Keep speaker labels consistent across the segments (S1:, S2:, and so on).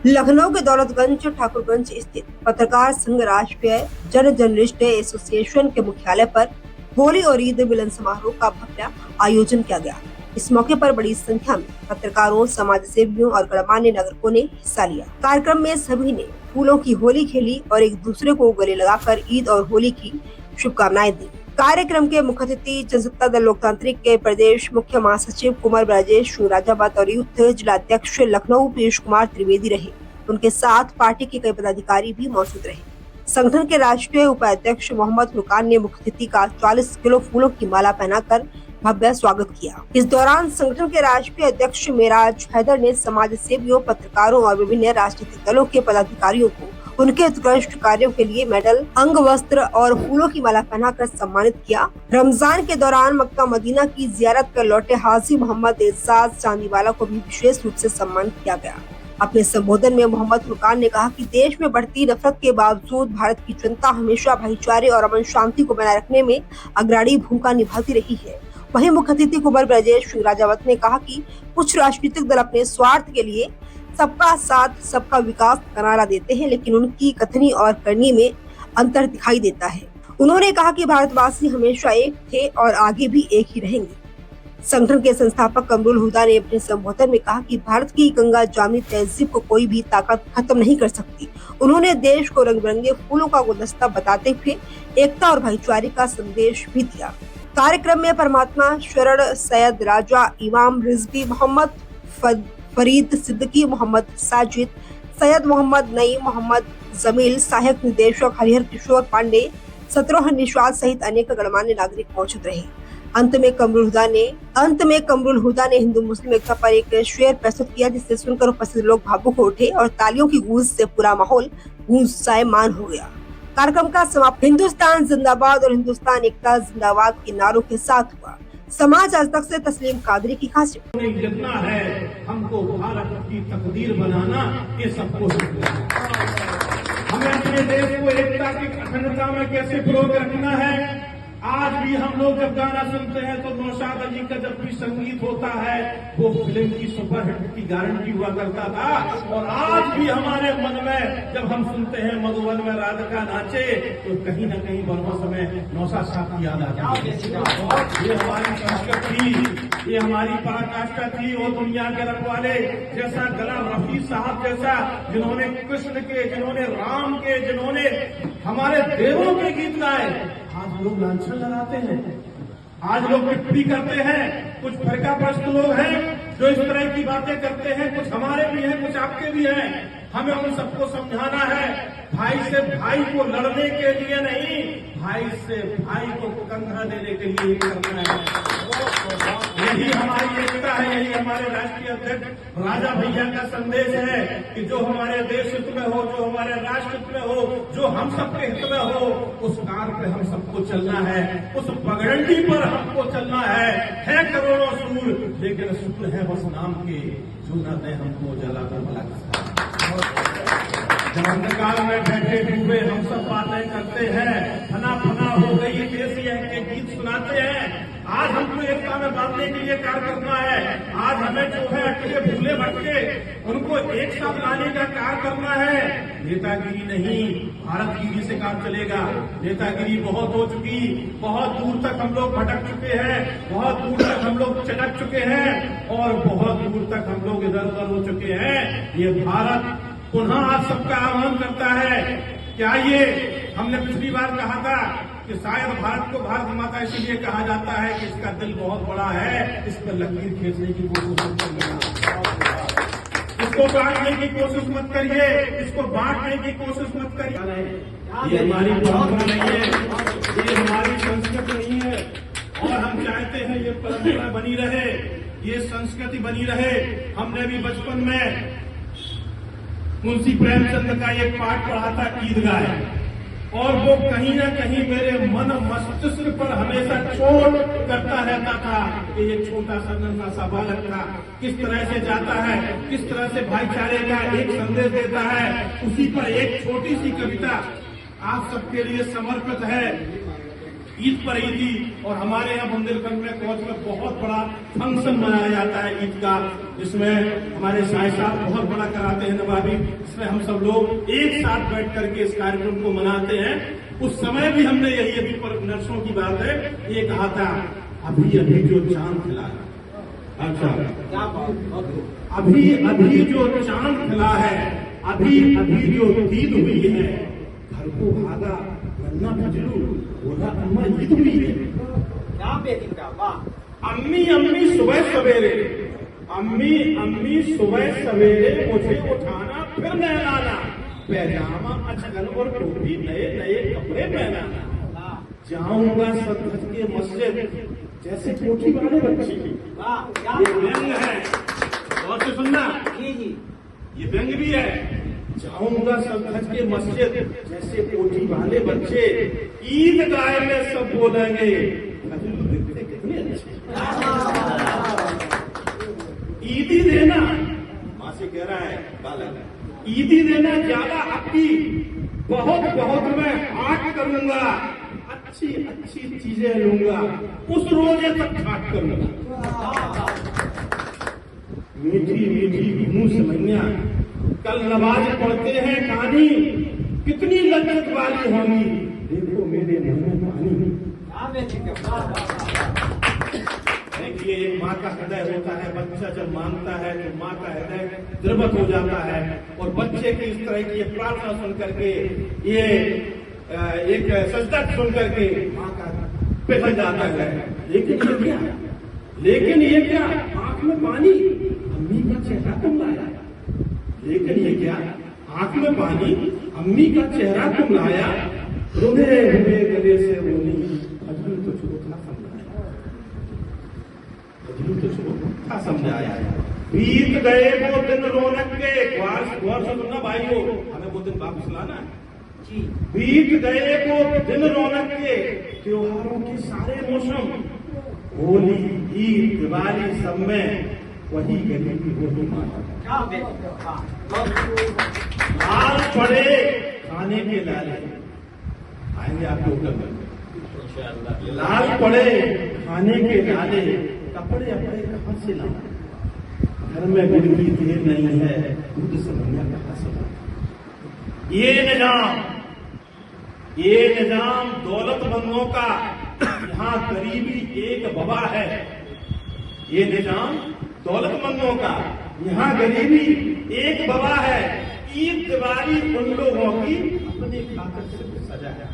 S1: लखनऊ के दौलतगंज ठाकुरगंज स्थित पत्रकार संघ राष्ट्रीय जन जर्नलिस्ट एसोसिएशन के मुख्यालय पर होली और ईद मिलन समारोह का भव्य आयोजन किया गया। इस मौके पर बड़ी संख्या में पत्रकारों, समाज सेवियों और गणमान्य नागरिकों ने हिस्सा लिया। कार्यक्रम में सभी ने फूलों की होली खेली और एक दूसरे को गले लगाकर ईद और होली की शुभकामनाएं दी। कार्यक्रम के मुख्य अतिथि जनसत्ता दल लोकतांत्रिक के प्रदेश मुख्य महासचिव कुमार ब्रजेश राजावत और यूथ जिलाध्यक्ष लखनऊ पीयूष कुमार त्रिवेदी रहे। उनके साथ पार्टी के कई पदाधिकारी भी मौजूद रहे। संगठन के राष्ट्रीय उपाध्यक्ष मोहम्मद फुरकान ने मुख्य अतिथि का 40 किलो फूलों की माला पहनाकर भव्य स्वागत किया। इस दौरान संगठन के राष्ट्रीय अध्यक्ष मेराज हैदर ने समाज सेवियों, पत्रकारों और विभिन्न राजनीतिक दलों के पदाधिकारियों को उनके उत्कृष्ट कार्यों के लिए मेडल, अंग वस्त्र और फूलों की माला पहनाकर सम्मानित किया। रमजान के दौरान मक्का मदीना की जियारत कर लौटे हाजी मोहम्मद एजाज चांदीवाला को भी विशेष रूप से सम्मानित किया गया। अपने संबोधन में मोहम्मद फुरकान ने कहा कि देश में बढ़ती नफरत के बावजूद भारत की जनता हमेशा भाईचारे और अमन शांति को बनाए रखने में अग्रणी भूमिका निभाती रही है। वहीं मुख्य अतिथि कुमार ब्रजेश राजावत ने कहा कि कुछ राजनीतिक दल अपने स्वार्थ के लिए सबका साथ सबका विकास का नारा देते हैं, लेकिन उनकी कथनी और करनी में अंतर दिखाई देता है। उन्होंने कहा कि भारतवासी हमेशा एक थे और आगे भी एक ही रहेंगे। संगठन के संस्थापक कमरुल हुदा ने अपने संबोधन में कहा कि भारत की गंगा जामनी तहजीब को कोई भी ताकत खत्म नहीं कर सकती। उन्होंने देश को रंग बिरंगे फूलों का गुलदस्ता बताते हुए एकता और भाईचारे का संदेश भी दिया। कार्यक्रम में परमात्मा शरण, सैयद राजा, इमाम रिजवी, मोहम्मद फरीद सिद्दीकी, मोहम्मद साजिद, सैयद मोहम्मद नईम, मोहम्मद जमील, सहायक निदेशक हरिहर किशोर पांडे, शत्रुघ्न निषाद सहित अनेक गणमान्य नागरिक मौजूद रहे। अंत में कमरुल हुदा ने हिंदू मुस्लिम एकता पर एक शेर प्रस्तुत किया, जिससे सुनकर उपस्थित लोग भावुक हो उठे और तालियों की गूंज से पूरा माहौल गूंजायमान हो गया। कार्यक्रम का समापन हिंदुस्तान जिंदाबाद और हिंदुस्तान एकता जिंदाबाद के नारों के साथ हुआ। समाज आज तक से तस्लीम कादरी की खासियत
S2: जितना है हमको भारत की तकदीर बनाना, ये सबको हमें अपने देश को एकता की अखंडता में कैसे प्रोग रखना है। आज भी हम लोग जब गाना सुनते हैं तो नौशाद अली का जब भी संगीत होता है वो फिल्म की सुपरहिट की गारंटी हुआ करता था। और आज भी हमारे मन में जब हम सुनते हैं मधुबन में राधिका नाचे तो कहीं न कहीं बरबस में नौशाद साहब की याद आती है। ये हमारी संस्कृति, ये हमारी पराकाष्ठा थी। वो दुनिया के रखवाले जैसा गुलाम रफी साहब जैसा, जिन्होंने कृष्ण के, जिन्होंने राम के, जिन्होंने हमारे देवों के गीत गाए, आज लोग लांछन लगाते हैं, आज लोग टिप्पणी करते हैं। कुछ फरकाप्रस्त लोग हैं जो इस तरह की बातें करते हैं, कुछ हमारे भी हैं, कुछ आपके भी हैं। हमें उन सबको समझाना है, भाई से भाई को लड़ने के लिए नहीं, भाई से भाई को कंधा देने के लिए करना है। यही हमारी एकता है, यही हमारे राष्ट्रीय अध्यक्ष राजा भैया का संदेश है कि जो हमारे देश हित में हो, जो हमारे राष्ट्र हित में हो, जो हम सबके हित में हो, उस कार पे हम सबको चलना है, उस पगडंडी पर हमको चलना है करोड़ों सूर, लेकिन सूर है बस नाम के, जो न दे हमको जलाकर भला। जब अंधकार में बैठे हुए हम सब बातें करते हैं, फना फना हो गई देश के गीत सुनाते हैं। आज हमको एकता में बांधने के लिए कार्य करना है। आज हमें जो है अटके भूले भटके उनको एक साथ लाने का कार्य करना है। नेतागिरी नहीं, भारतगिरी से काम चलेगा। नेतागिरी बहुत हो चुकी, बहुत दूर तक हम लोग भटक चुके हैं, बहुत दूर तक हम लोग चटक चुके हैं और बहुत दूर तक हम लोग इधर उधर हो चुके हैं। ये भारत पुनः आज सबका आह्वान करता है कि आइए। हमने पिछली बार कहा था कि शायद भारत को भारत माता इसलिए कहा जाता है कि इसका दिल बहुत बड़ा है, इस पर लकीर खींचने की कोशिश मत करिए, इसको काटने की कोशिश मत करिए, इसको बांटने की कोशिश मत करिए। ये हमारी परंपरा नहीं है, ये हमारी संस्कृति नहीं है और हम चाहते हैं ये परंपरा बनी रहे, ये संस्कृति बनी रहे। हमने भी बचपन में मुंशी प्रेमचंद का एक पाठ पढ़ा था, ईदगाह, और वो कहीं न कहीं मेरे मन मस्तिष्क पर हमेशा चोट करता रहता था कि ये छोटा सा नन्हा सा बालक था, किस तरह से जाता है, किस तरह से भाईचारे का एक संदेश देता है। उसी पर एक छोटी सी कविता आप सबके लिए समर्पित है। ईद पर ईदी। और हमारे यहाँ बुंदेलखंड में कोच में बहुत बड़ा फंक्शन मनाया जाता है ईद का, जिसमें हमारे साहिब साहब बहुत बड़ा कराते हैं नवाबी। इसमें हम सब लोग एक साथ बैठ करके इस कार्यक्रम को मनाते हैं। उस समय भी हमने यही, अभी पर नर्सों की बात है, ये कहा था अभी अभी जो चांद खिला, अच्छा अभी अभी जो चांद खिला है, अभी अभी जो ईद हुई है, घर को भागा वरना भजलू बोला अम्मा ईद हुई है। अम्मी अम्मी सुबह सवेरे, अम्मी अम्मी सुबह सवेरे मुझे उठाना फिर नहलाना, पैजामा अचकन और टोपी नए नए कपड़े पहनाना, जाऊंगा सतहज के मस्जिद जैसे कोठी वाले बच्चे। ये व्यंग है, और से सुनना, ये व्यंग भी है। जाऊंगा सतहज के मस्जिद जैसे कोठी वाले बच्चे, ईद गाय में सब बोलेंगे दिखते कितने अच्छे। ईदी देना, माँ से कह रहा है बालक, ईदी देना ज्यादा आपकी, बहुत बहुत मैं हाट करूंगा, अच्छी अच्छी चीजें लूंगा, उस रोजे तक हाट करूंगा। मीठी मीठी मुंह से मैया कल नमाज पढ़ते हैं कहानी, कितनी लज्जत वाली होगी, देखो मेरे मुंह में पानी। देखिए एक माँ का हृदय होता है, बच्चा जब मांगता है तो माँ का हृदय द्रवत हो जाता है, और बच्चे की इस तरह की प्रार्थना सुन करके, ये एक सजदा सुन करके माँ का पिघल जाता है। लेकिन ये क्या आंख में पानी, अम्मी का चेहरा तुम लाया, लेकिन ये क्या आंख में पानी, अम्मी का चेहरा तुम लाया, रुधे हुए गले से बोली अजल तो छोटा समझाया, अजल तो छोटा समझाया। बीत गए वो दिन रौनक के, गौर से सुनना भाइयों, हमें वो दिन वापस लाना है। बीत गए वो दिन रौनक के, त्योहारों के सारे मौसम, होली ईद दिवाली सब में वही गरीबी वही माता। लाल पड़े खाने के लाले, आएंगे आपके ऊपर में, लाल पड़े खाने के लाले, कपड़े अपने कहां से लाए, घर में गुड़ की देर नहीं है, दूध से बढ़िया कहां से लाए। ये निजाम दौलतमंदों का, यहाँ गरीबी एक वबा है। ये निजाम दौलतमंदों का, यहाँ गरीबी एक वबा है। ईद दिवाली उन लोगों की अपनी खातिर से सजा है।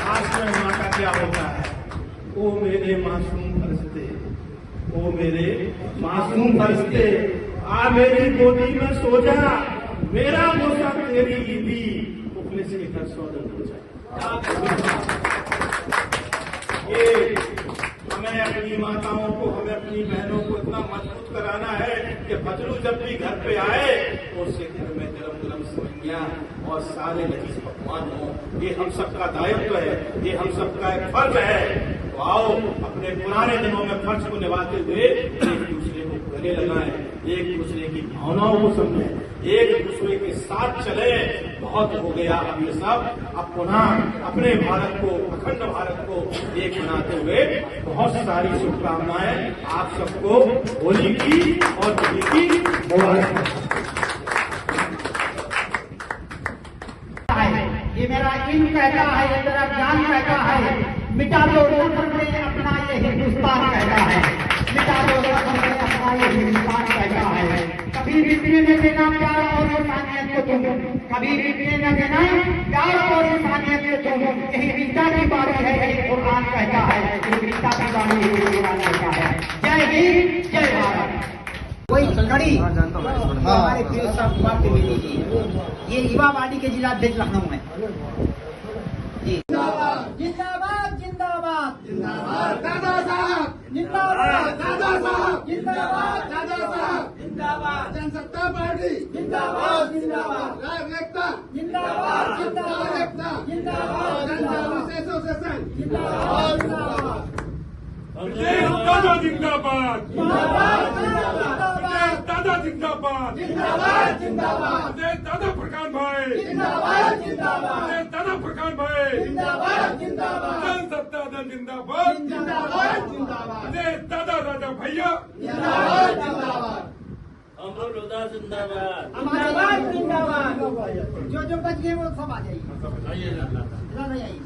S2: आज में माँ का क्या होता है, ओ मेरे मासूम फरिश्ते, ओ मेरे मासूम फरिश्ते, आ मेरी गोदी में सो जा, मेरा मोसा तेरी ईदी उठने से लेकर सौदन हो जाए। ये हमें अपनी माताओं को, हमें अपनी बहनों को इतना मजबूत कराना है कि बजरू जब भी घर पे आए तो उसके घर में गरम गरम सब्जियां और सारे लजीज पकवान हो। ये हम सबका दायित्व है, ये हम सबका एक फर्ज है। तो आओ अपने पुराने दिनों में फर्ज को निभाते हुए एक दूसरे को गले लगाएं, एक दूसरे की भावनाओं को समझें, एक दूसरे के साथ चले। बहुत हो गया अब ये सब, अब पुनः अपने भारत को, अखंड भारत को एक बनाते हुए बहुत सारी शुभकामनाएं आप सबको होली की और होली की मुबारक।
S3: ये मेरा इल्म कहता है, ये मेरा ज्ञान कहता है, मिटा दो रखन में अपना ये हिंदुस्तान कहता है, मिटा दो रखन में अपना ये हिंदुस्तान कहता है। कभी बिकने न देना प्यार और इंसानियत को तुम, कभी बिकने न देना प्यार और इंसानियत को तुम, यही गीता की बारी है, यही कुरान कहता है, यही गीता की बारी है, यही कुरान कहता है। जय हिंद, जय भारत। कोई कड़ी हमारे प्रिय साहब के लिए लीजिए। ये युवा वादी के जिला अध्यक्ष लखनऊ है। जिंदाबाद जिंदाबाद जिंदाबाद दादा साहब जिंदाबाद, दादा साहब जिंदाबाद, दादा साहब जिंदाबाद, जनसत्ता पार्टी जिंदाबाद, जिंदाबाद, राष्ट्रीय एकता जिंदाबाद, जिंदाबाद एकता जिंदाबाद, जनजाति एसोसिएशन जिंदाबाद, जिंदाबाद,
S2: जिंदाबाद जिंदाबाद। दादा जिंदाबाद,
S3: जिंदाबाद जिंदाबाद
S2: प्रदेश दादा प्रकाश भाई,
S3: जिंदाबाद जिंदाबाद
S2: प्रदेश दादा प्रकाश भाई,
S3: जिंदाबाद जिंदाबाद
S2: जन सत्ता दल जिंदाबाद,
S3: जिंदाबाद जिंदाबाद
S2: प्रदेश दादा राजा भैया,
S3: जिंदाबाद जिंदाबाद
S4: अमर लोधा जिंदाबाद।
S3: जिंदाबाद जिंदाबाद जो बच गए वो सब आ जाइए
S4: आइए
S3: आइए